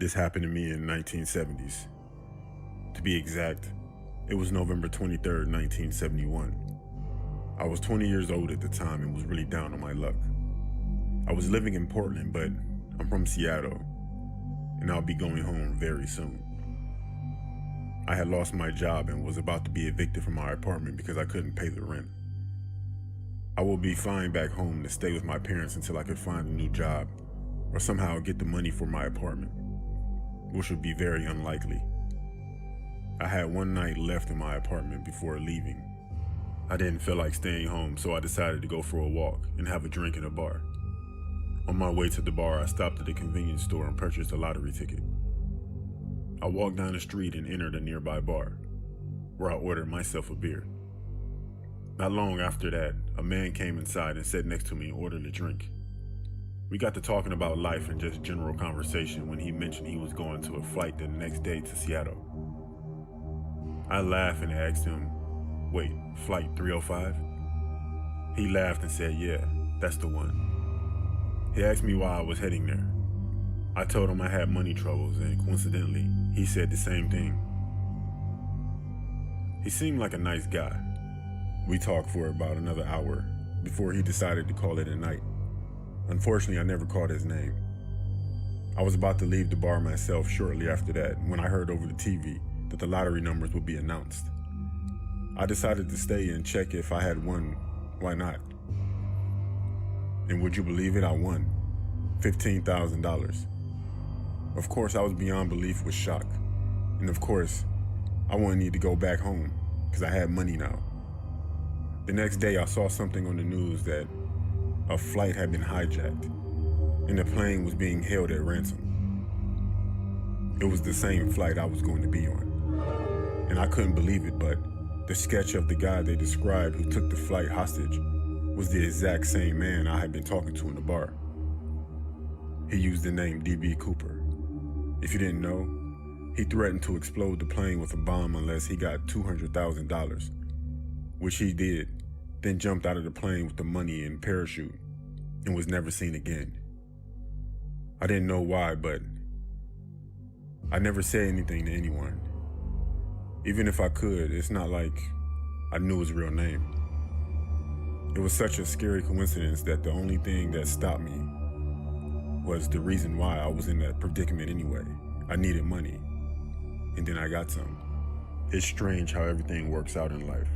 This happened to me in 1970s. To be exact, it was November 23rd, 1971. I was 20 years old at the time and was really down on my luck. I was living in Portland, but I'm from Seattle, and I'll be going home very soon. I had lost my job and was about to be evicted from my apartment because I couldn't pay the rent. I will be flying back home to stay with my parents until I could find a new job or somehow get the money for my apartment, which would be very unlikely. I had one night left in my apartment before leaving. I didn't feel like staying home, so I decided to go for a walk and have a drink in a bar. On my way to the bar, I stopped at a convenience store and purchased a lottery ticket. I walked down the street and entered a nearby bar, where I ordered myself a beer. Not long after that, a man came inside and sat next to me and ordered a drink. We got to talking about life and just general conversation when he mentioned he was going to a flight the next day to Seattle. I laughed and asked him, "Wait, flight 305? He laughed and said, "Yeah, that's the one." He asked me why I was heading there. I told him I had money troubles, and coincidentally, he said the same thing. He seemed like a nice guy. We talked for about another hour before he decided to call it a night. Unfortunately, I never caught his name. I was about to leave the bar myself shortly after that when I heard over the TV that the lottery numbers would be announced. I decided to stay and check if I had won. Why not? And would you believe it? I won $15,000. Of course, I was beyond belief with shock. And of course, I wouldn't need to go back home because I had money now. The next day, I saw something on the news that a flight had been hijacked and the plane was being held at ransom. It was the same flight I was going to be on. And I couldn't believe it, but the sketch of the guy they described who took the flight hostage was the exact same man I had been talking to in the bar. He used the name D.B. Cooper. If you didn't know, he threatened to explode the plane with a bomb unless he got $200,000, which he did, then jumped out of the plane with the money and parachute and was never seen again. I didn't know why, but I never said anything to anyone. Even if I could, it's not like I knew his real name. It was such a scary coincidence that the only thing that stopped me was the reason why I was in that predicament anyway. I needed money, and then I got some. It's strange how everything works out in life.